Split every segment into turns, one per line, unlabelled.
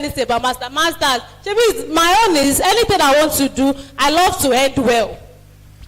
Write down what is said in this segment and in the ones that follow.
anything about masters. My own is anything I want to do, I love to end well.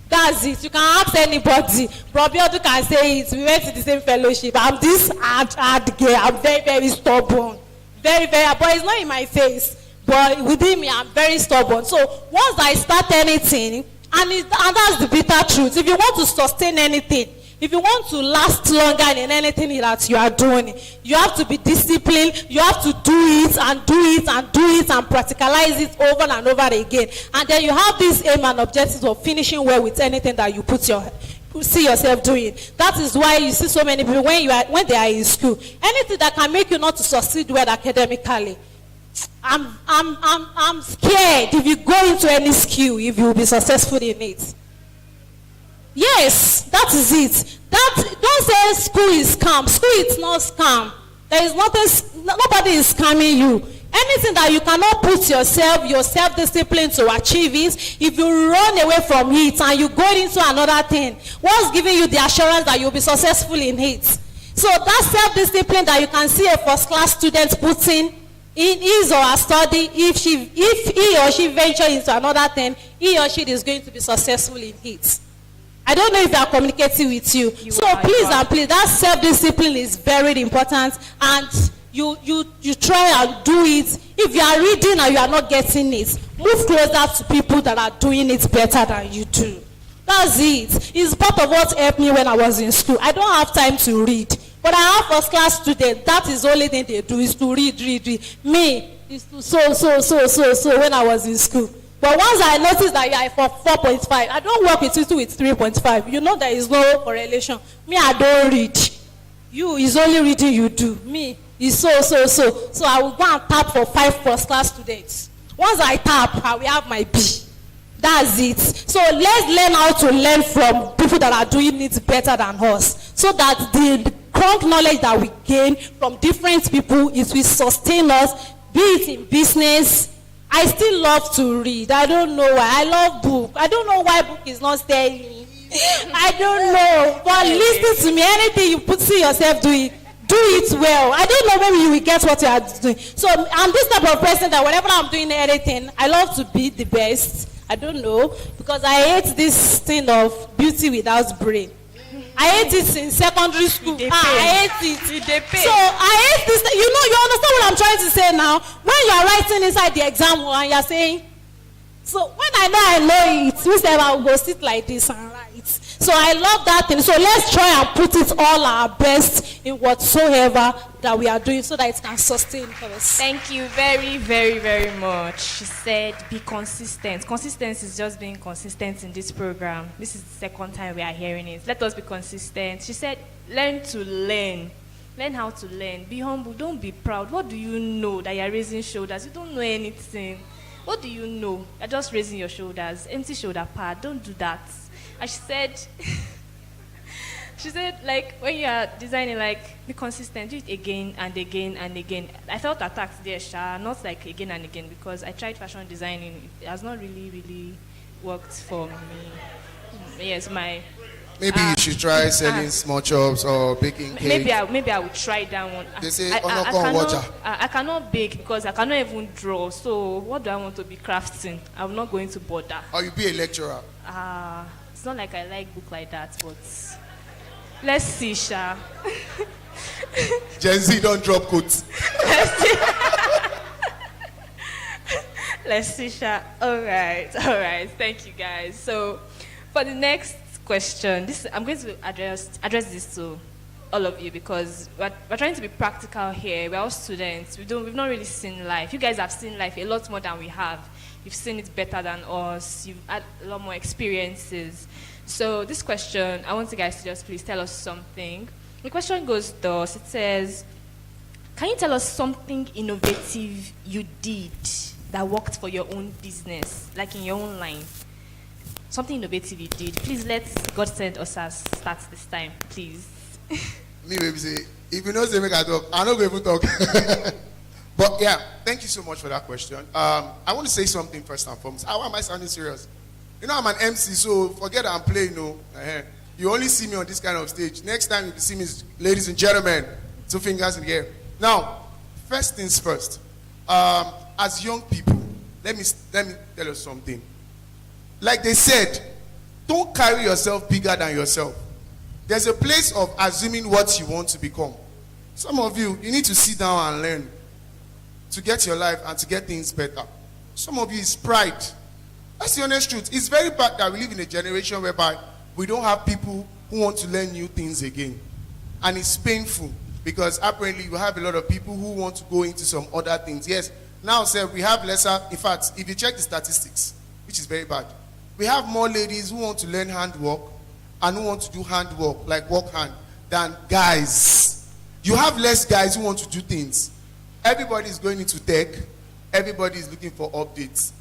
That's it. You can ask anybody. Probably can say it. We went to the same fellowship. I'm this hard girl. I'm very, very stubborn. Very, very, but it's not in my face. But within me, I'm very stubborn. So once I start anything, and that's the bitter truth. If you want to sustain anything, if you want to last longer in anything that you are doing, you have to be disciplined. You have to do it and do it and do it and practicalize it over and over again. And then you have this aim and objective of finishing well with anything that you see yourself doing. That is why you see so many people when they are in school. Anything that can make you not to succeed well academically, I'm scared if you go into any skill, if you will be successful in it. Yes, that is it. Don't say school is scam. School is not scam. There is nothing. Nobody is scamming you. Anything that you cannot put your self-discipline to achieve it, if you run away from it and you go into another thing, what's giving you the assurance that you'll be successful in it? So that self-discipline that you can see a first-class student putting in his or her study, if he or she venture into another thing, he or she is going to be successful in it. I don't know if they are communicating with you. So please and please, that self-discipline is very important, and you try and do it. If you are reading and you are not getting it, move closer to people that are doing it better than you do. That's it. It's part of what helped me when I was in school. I don't have time to read, but I have first-class students. That is the only thing they do, is to read. Me, is to so when I was in school. But once I noticed that you are for 4.5, I don't work with you with 3.5. You know there is no correlation. Me, I don't read. You is only reading you do. Me is so. So I will go and tap for 5 first-class students. Once I tap, I will have my B. That's it. So let's learn how to learn from people that are doing it better than us, so that the current knowledge that we gain from different people, it will sustain us, be it in business. I still love to read. I don't know why. I love book. I don't know why book is not staying me. I don't know. But listen to me. Anything you see yourself doing, do it well. I don't know, maybe you will get what you are doing. So I'm this type of person that whenever I'm doing anything, I love to be the best. I don't know, because I hate this thing of beauty without brain. I hate it in secondary school. I hate it. So I hate this. You understand what I'm trying to say now? When you are writing inside the exam hall and you are saying, so when I know it, we say I will go sit like this and write. So I love that thing. So let's try and put it all our best in whatsoever that we are doing, so that it can sustain us.
Thank you very, very, very much. She said, be consistent. Consistency is just being consistent in this program. This is the second time we are hearing it. Let us be consistent. She said, learn to learn. Learn how to learn. Be humble. Don't be proud. What do you know that you're raising shoulders? You don't know anything. What do you know? You're just raising your shoulders. Empty shoulder pad. Don't do that. And she said, like, when you are designing, like, be consistent, do it again and again and again. I felt attacked there, not like again and again, because I tried fashion designing. It has not really worked for me. Yes,
maybe you should try selling small chops or baking cake.
Maybe I will try that one.
They say,
I cannot bake because I cannot even draw. So what do I want to be crafting? I'm not going to bother.
Or you be a lecturer.
It's not like I like book like that, but let's see, Sha.
Gen Z don't drop quotes.
Let's see, Sha. All right. Thank you, guys. So for the next question, I'm going to address this to all of you, because we're trying to be practical here. We're all students. We've not really seen life. You guys have seen life a lot more than we have. You've seen it better than us. You've had a lot more experiences. So this question, I want you guys to just please tell us something. The question goes thus. It says, can you tell us something innovative you did that worked for your own business, like in your own line? Something innovative you did. Please let God send us start this time, please.
Me, baby, say, if you know say make I talk, I'm not going to talk. But yeah, thank you so much for that question. I want to say something first and foremost. How am I sounding serious? You know, I'm an MC, so forget I'm playing, You only see me on this kind of stage. Next time you see me, ladies and gentlemen, 2 fingers in the air. Now, first things first. as young people, let me tell you something. Like they said, don't carry yourself bigger than yourself. There's a place of assuming what you want to become. Some of you need to sit down and learn to get your life and to get things better. Some of you is pride. That's the honest truth. It's very bad that we live in a generation whereby we don't have people who want to learn new things again. And it's painful because apparently you have a lot of people who want to go into some other things. Yes, now sir, we have lesser, in fact, if you check the statistics, which is very bad, we have more ladies who want to learn handwork and who want to do handwork, like work hand, than guys. You have less guys who want to do things. Everybody is going into tech. Everybody is looking for updates.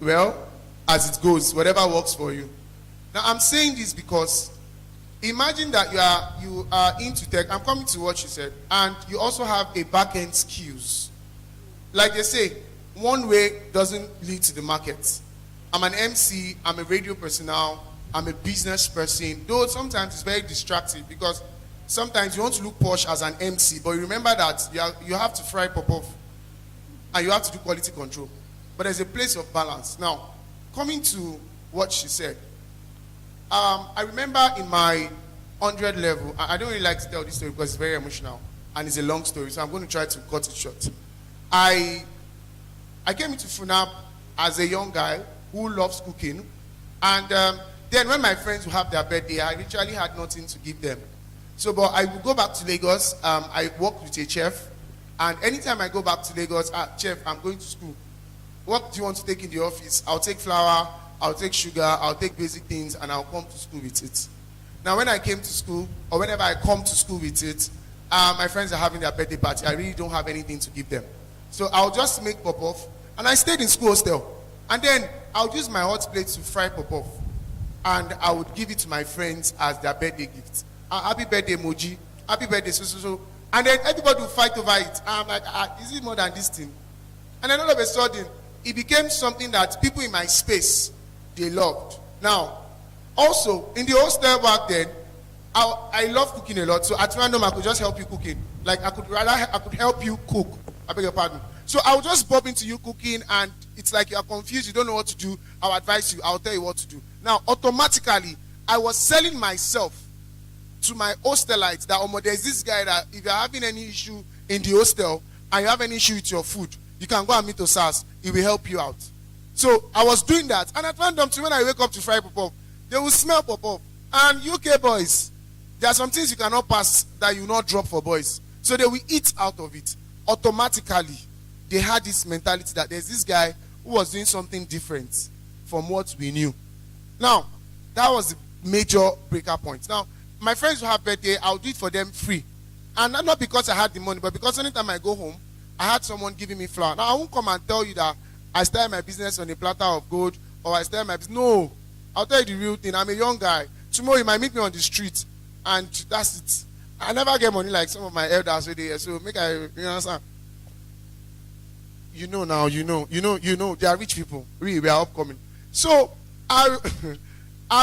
Well, as it goes, whatever works for you. Now, I'm saying this because imagine that you are into tech. I'm coming to what you said. And you also have a back-end skills. Like they say, one way doesn't lead to the market. I'm an MC, I'm a radio personnel, I'm a business person. Though sometimes it's very distracting because sometimes you want to look posh as an MC, but you remember that you have to fry pop-off and you have to do quality control. But there's a place of balance. Now, coming to what she said, I remember in my 100 level, I don't really like to tell this story because it's very emotional and it's a long story, so I'm going to try to cut it short. I came into FUNAAB as a young guy who loves cooking, and then when my friends would have their birthday, I literally had nothing to give them. So, but I would go back to Lagos. I worked with a chef, and anytime I go back to Lagos, chef, I'm going to school. What do you want to take in the office? I'll take flour, I'll take sugar, I'll take basic things, and I'll come to school with it. Now, when I came to school, or whenever I come to school with it, my friends are having their birthday party. I really don't have anything to give them. So I'll just make pop-off, and I stayed in school hostel. And then I'll use my hot plate to fry pop-off, and I would give it to my friends as their birthday gift. Happy birthday, Moji. Happy birthday, so. And then everybody will fight over it. I'm like, is it more than this thing? And then all of a sudden, it became something that people in my space, they loved. Now, also, in the hostel back then, I love cooking a lot. So at random, I could just help you cooking. Like I could help you cook. I beg your pardon. So I'll just bob into you cooking, and it's like you're confused, you don't know what to do. I'll advise you, I'll tell you what to do. Now, automatically, I was selling myself to my hostelites that there's this guy that if you're having any issue in the hostel and you have any issue with your food, you can go and meet Osas. He will help you out. So I was doing that, and at random, when I wake up to fry pop-off, they will smell pop-off. And UK boys, there are some things you cannot pass that you not drop for boys. So they will eat out of it. Automatically, they had this mentality that there's this guy who was doing something different from what we knew. Now, that was the major breaker point. Now, my friends who have birthday, I'll do it for them free. And not because I had the money, but because anytime I go home, I had someone giving me flour. Now, I won't come and tell you that I started my business on a platter of gold, or I started my business. No, I'll tell you the real thing. I'm a young guy. Tomorrow, you might meet me on the street, and that's it. I never get money like some of my elders with there. So you understand? You know now, you know, they are rich people. We are upcoming. So I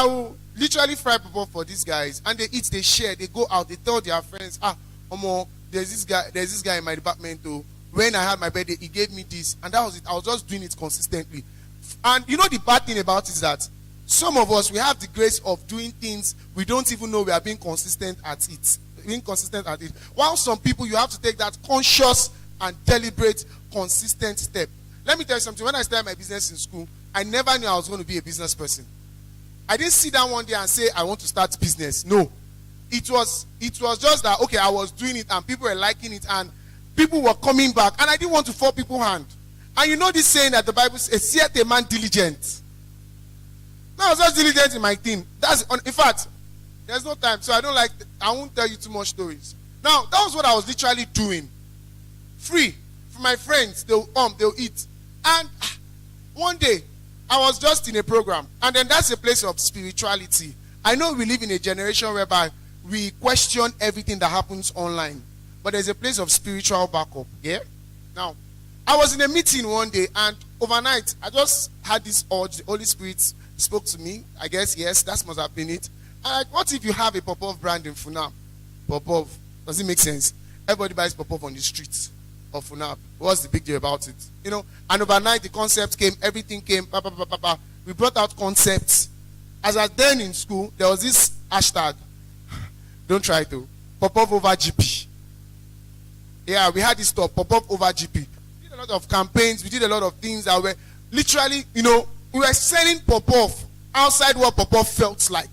will literally fry people for these guys, and they eat, they share, they go out, they tell their friends, there's this guy in my department too. When I had my birthday, he gave me this, and that was it. I was just doing it consistently. And you know the bad thing about it is that some of us, we have the grace of doing things we don't even know we are being consistent at it. While some people, you have to take that conscious and deliberate, consistent step. Let me tell you something. When I started my business in school, I never knew I was going to be a business person. I didn't sit down one day and say, I want to start business. No. It was just that, okay, I was doing it and people were liking it and people were coming back, and I didn't want to fall people's hand. And you know this saying that the Bible says, "Seeth a man diligent." No, I was just diligent in my thing. In fact, there's no time, so I won't tell you too much stories. Now, that was what I was literally doing. Free. For my friends, they'll eat. And one day, I was just in a program, and then that's a place of spirituality. I know we live in a generation whereby we question everything that happens online, but there's a place of spiritual backup. Yeah. Now, I was in a meeting one day, and overnight, I just had this urge. The Holy Spirit spoke to me. I guess yes, that must have been it. And what if you have a pop-off brand in FUNAAB? Pop-off. Does it make sense? Everybody buys pop-off on the streets. of FUNAAB. What's the big deal about it? You know, and overnight the concept came, everything came, we brought out concepts. As I was then in school, there was this hashtag, don't try to, pop-up over GP. Yeah, we had this stuff, pop-up over GP. We did a lot of campaigns, we did a lot of things that were literally, you know, we were selling pop-up outside what pop-up felt like.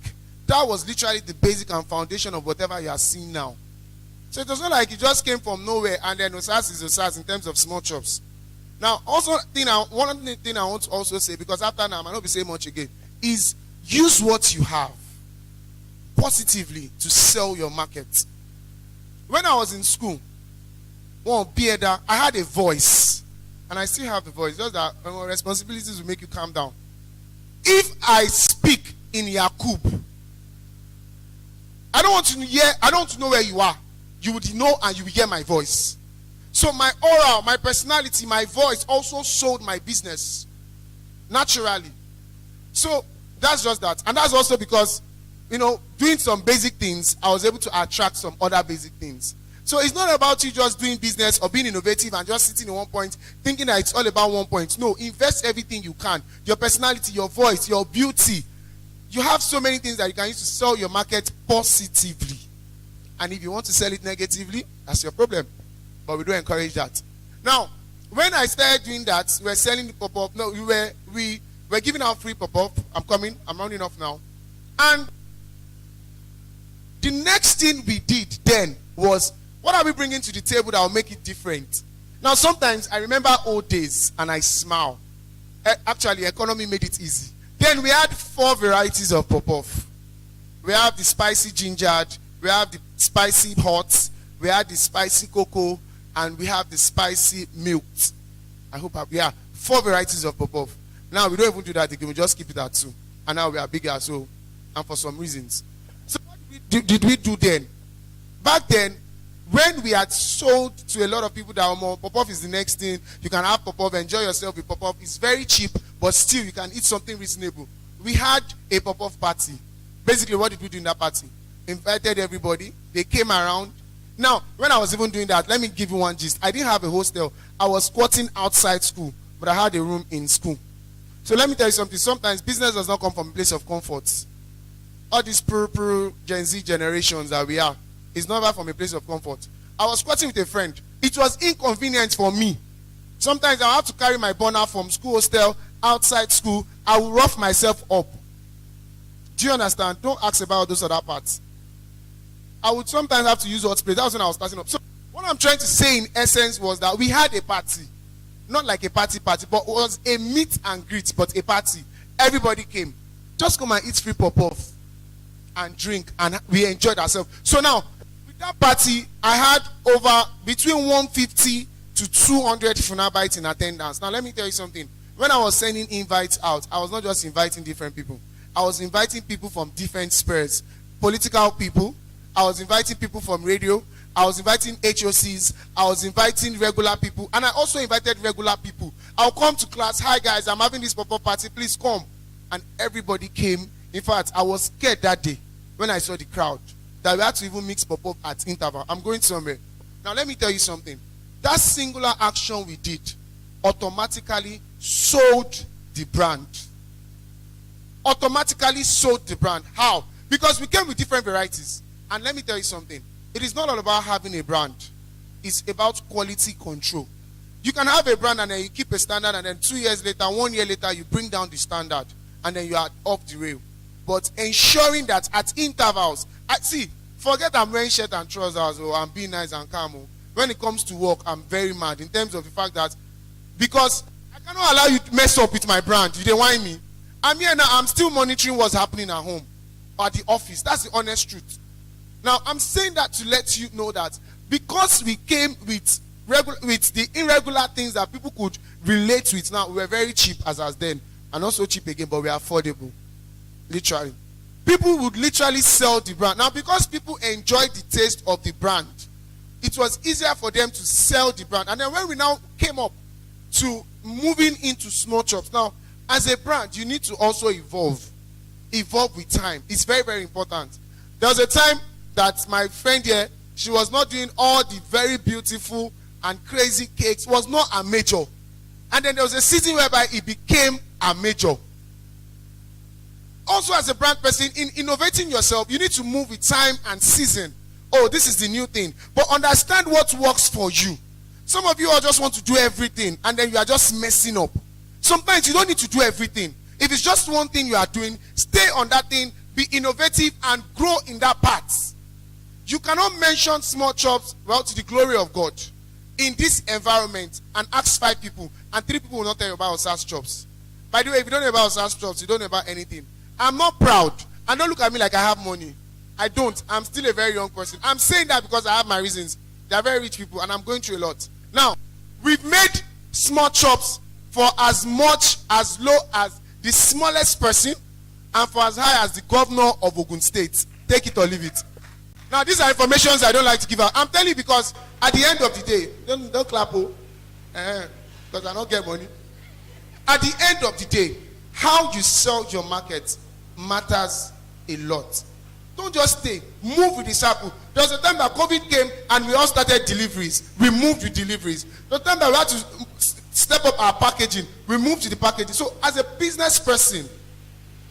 That was literally the basic and foundation of whatever you are seeing now. So it was not like it just came from nowhere and then Osas is Osas in terms of small chops. Now, also, one thing I want to also say, because after now I might not be saying much again, is use what you have positively to sell your market. When I was in school, I had a voice, and I still have the voice, just that responsibilities will make you calm down. If I speak in Yakub, I don't want to know where you are. You would know and you will hear my voice. So my aura, my personality, my voice also sold my business naturally. So that's just that. And that's also because, you know, doing some basic things, I was able to attract some other basic things. So it's not about you just doing business or being innovative and just sitting in one point, thinking that it's all about one point. No, invest everything you can. Your personality, your voice, your beauty. You have so many things that you can use to sell your market positively. And if you want to sell it negatively, that's your problem. But we don't encourage that. Now, when I started doing that, we were selling the pop-up. No, we were giving out free pop-up. I'm rounding off now. And the next thing we did then was, what are we bringing to the table that will make it different? Now, sometimes I remember old days and I smile. Actually, economy made it easy. Then we had 4 varieties of pop-up. We have the spicy gingered, we have the spicy hot, we have the spicy cocoa, and we have the spicy milk. I hope 4 varieties of pop-up. Now we don't even do that again, we just keep it at 2. And now we are bigger, so, and for some reasons. So what did we do then? Back then, when we had sold to a lot of people that are more, pop-up is the next thing, you can have pop-up, enjoy yourself with pop-up. It's very cheap, but still you can eat something reasonable. We had a pop-up party. Basically, what did we do in that party? Invited everybody. They came around. Now, when I was even doing that, let me give you one gist. I didn't have a hostel. I was squatting outside school, but I had a room in school. So let me tell you something. Sometimes business does not come from a place of comfort. All these Gen Z generations that we are, it's never from a place of comfort. I was squatting with a friend. It was inconvenient for me. Sometimes I have to carry my burner from school hostel outside school. I will rough myself up. Do you understand? Don't ask about those other parts. I would sometimes have to use hot spray. That was when I was starting up. So what I'm trying to say in essence was that we had a party. Not like a party, but it was a meet and greet, but a party. Everybody came. Just come and eat free pop-off and drink, and we enjoyed ourselves. So now, with that party, I had between 150 to 200 FUNAABites in attendance. Now let me tell you something. When I was sending invites out, I was not just inviting different people. I was inviting people from different spheres. Political people. I was inviting people from radio. I was inviting HOCs. I was inviting regular people. And I also invited regular people. I'll come to class. Hi guys, I'm having this pop-up party. Please come. And everybody came. In fact, I was scared that day when I saw the crowd that we had to even mix pop-up at interval. I'm going somewhere. Now let me tell you something. That singular action we did automatically sold the brand. Automatically sold the brand. How? Because we came with different varieties. And let me tell you something. It is not all about having a brand. It's about quality control. You can have a brand and then you keep a standard, and then 2 years later, 1 year later, you bring down the standard and then you are off the rail. But ensuring that at intervals, forget I'm wearing shirt and trousers or I'm being nice and calm. When it comes to work, I'm very mad in terms of the fact that, because I cannot allow you to mess up with my brand. You don't want me. I'm here now, I'm still monitoring what's happening at home or at the office. That's the honest truth. Now, I'm saying that to let you know that because we came with the irregular things that people could relate with, now we were very cheap as then, and also cheap again, but we are affordable. Literally. People would literally sell the brand. Now, because people enjoyed the taste of the brand, it was easier for them to sell the brand. And then when we now came up to moving into small shops, now, as a brand, you need to also evolve. Evolve with time. It's very, very important. There was a time that my friend here, she was not doing all the very beautiful and crazy cakes was not a major. And then there was a season whereby it became a major. Also, as a brand person, in innovating yourself, you need to move with time and season. Oh, this is the new thing. But understand what works for you. Some of you all just want to do everything, and then you are just messing up. Sometimes you don't need to do everything. If it's just one thing you are doing, stay on that thing, be innovative, and grow in that part. You cannot mention small chops, well, to the glory of God in this environment and ask 5 people, and 3 people will not tell you about Osas chops. By the way, if you don't know about Osas chops, you don't know about anything. I'm not proud. And don't look at me like I have money. I don't. I'm still a very young person. I'm saying that because I have my reasons. They are very rich people, and I'm going through a lot. Now, we've made small chops for as much as low as the smallest person and for as high as the governor of Ogun State. Take it or leave it. Now, these are informations I don't like to give out. I'm telling you because at the end of the day, don't clap, because I don't get money. At the end of the day, how you sell your market matters a lot. Don't just stay. Move with the circle. There was a time that COVID came and we all started deliveries. We moved with deliveries. The time that we had to step up our packaging, we moved to the packaging. So as a business person,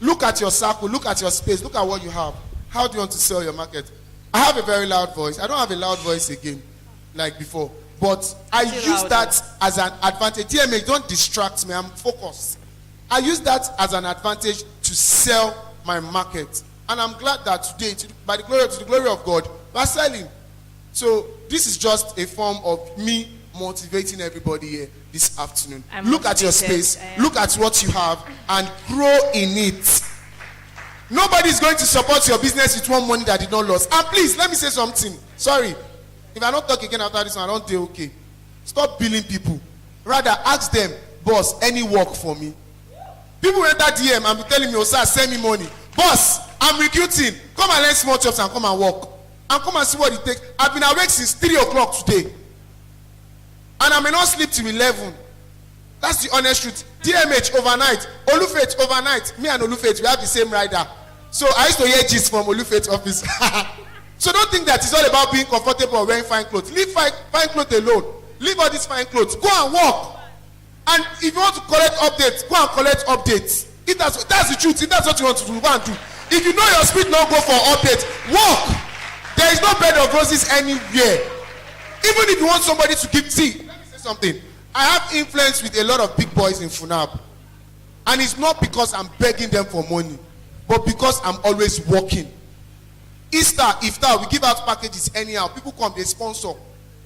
look at your circle, look at your space, look at what you have. How do you want to sell your market? I have a very loud voice. I don't have a loud voice again like before. But I use that as an advantage. DMA, don't distract me. I'm focused. I use that as an advantage to sell my market. And I'm glad that today, by the glory of God, we're selling. So this is just a form of me motivating everybody here this afternoon. Look at your space, look at what you have, and grow in it. Nobody is going to support your business with one money that did not lose. And please, let me say something. Sorry. If I don't talk again after this one, I don't do okay. Stop billing people. Rather, ask them, boss, any work for me? People enter DM and be telling me, oh, sir, send me money. Boss, I'm recruiting. Come and learn small jobs and come and work. And come and see what it takes. I've been awake since 3 o'clock today. And I may not sleep till 11. That's the honest truth. DMH overnight. Olufet overnight. Me and Olufet, we have the same rider. So I used to hear gist from Olufet's office. So don't think that it's all about being comfortable or wearing fine clothes. Leave fine clothes alone. Leave all these fine clothes. Go and walk. And if you want to collect updates, go and collect updates. If that's the truth. If that's what you want to do, go and do. If you know your speed don't go for updates, walk. There is no bed of roses anywhere. Even if you want somebody to give, see, let me say something. I have influence with a lot of big boys in FUNAAB. And it's not because I'm begging them for money, but because I'm always working. Easter, Iftar, we give out packages anyhow. People come, they sponsor.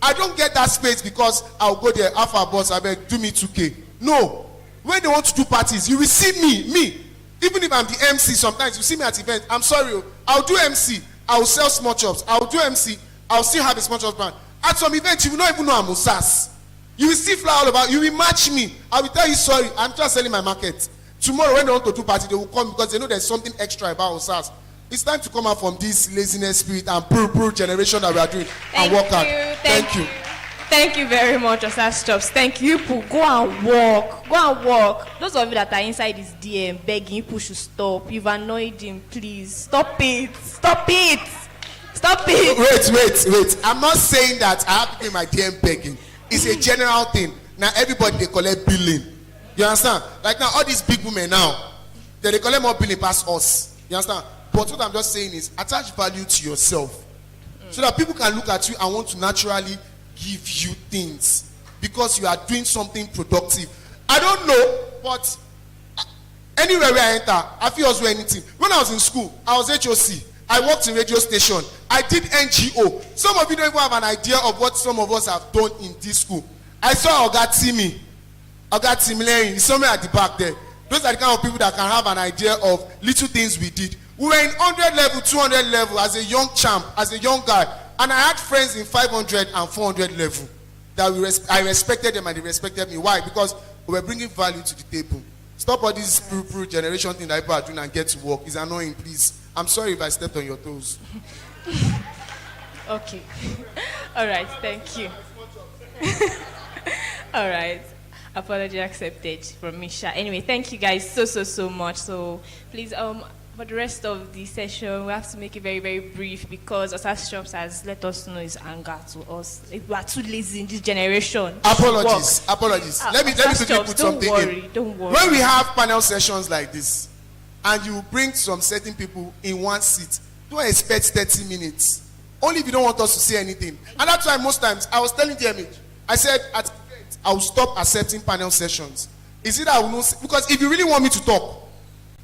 I don't get that space because I'll go there, Alpha boss, I beg, do me 2K. No. When they want to do parties, you will see me. Even if I'm the MC, sometimes you see me at events. I'm sorry, I'll do MC. I'll sell small chops. I'll do MC. I'll still have a small chops brand. At some events, you will not even know I'm Osas. You will see fly all about. You will match me. I will tell you, sorry, I'm just selling my market. Tomorrow, when they want to do party, they will come because they know there's something extra about Osas. It's time to come out from this laziness spirit and pure generation that we are doing and work hard. Thank you.
Thank you very much, Osas Chops. Thank you. People, go and walk. Go and walk. Those of you that are inside this DM begging, people should stop. You've annoyed him. Please stop it. Stop it. Stop it.
Wait. I'm not saying that I have to pay my DM begging. It's a general thing. Now everybody they collect billing. You understand? Like now all these big women now, they collect more billing past us. You understand? But what I'm just saying is attach value to yourself. So that people can look at you and want to naturally give you things because you are doing something productive. I don't know, but anywhere where I enter, I feel also anything. When I was in school, I was HOC. I worked in radio station. I did NGO. Some of you don't even have an idea of what some of us have done in this school. I saw Oga Timi Larry, he's somewhere at the back there. Those are the kind of people that can have an idea of little things we did. We were in 100 level, 200 level as a young champ, as a young guy. And I had friends in 500 and 400 level that I respected them and they respected me. Why? Because we were bringing value to the table. Stop all this pure generation thing that people are doing and get to work. It's annoying, please. I'm sorry if I stepped on your toes.
Okay. All right. Thank you. All right. Apology accepted from Misha. Anyway, thank you guys so much. So please, for the rest of the session, we have to make it very, very brief because Osas Shops has let us know his anger to us. We are too lazy in this generation.
Apologies. Let me quickly put something in.
Don't worry.
When we have panel sessions like this, and you bring some certain people in one seat, don't expect 30 minutes. Only if you don't want us to say anything. And that's why most times, I was telling the image, I said, at the event, I will stop accepting panel sessions. Is it that I will not, because if you really want me to talk,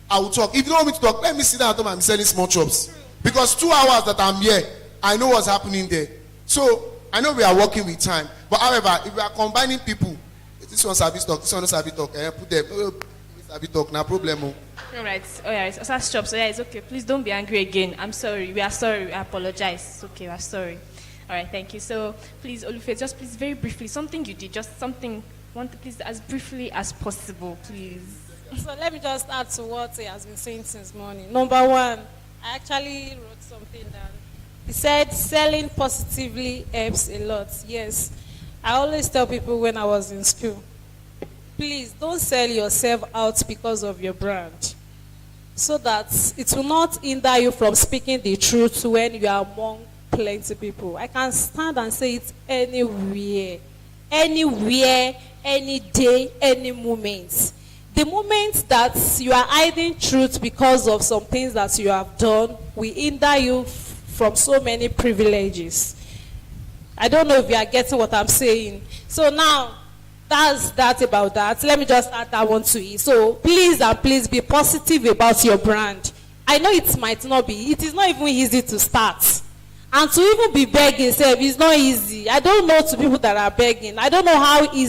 I will talk. If you don't want me to talk, let me sit down at home and be selling small chops. Because 2 hours that I'm here, I know what's happening there. So, I know we are working with time. But however, if we are combining people, this one's a bit talk, this one's a bit talk, put them, a bit talk, no problem.
All right. Osas Shops, so yeah, it's okay. Please don't be angry again. I'm sorry. We are sorry. I apologize. It's okay. We're sorry. All right. Thank you. So, please, Olufe, just please very briefly, something you did, just something, please, as briefly as possible, please.
So let me just add to what he has been saying since morning. Number one, I actually wrote something down. He said selling positively helps a lot. Yes. I always tell people when I was in school, please don't sell yourself out because of your brand. So that it will not hinder you from speaking the truth when you are among plenty people. I can stand and say it anywhere, any day, any moment. The moment that you are hiding truth because of some things that you have done will hinder you from so many privileges. I don't know if you are getting what I'm saying. So now, that's that about that. Let me just add that one to it. So please and please be positive about your brand. I know it might not be. It is not even easy to start. And to even be begging, say, it's not easy. I don't know to people that are begging. I don't know how easy.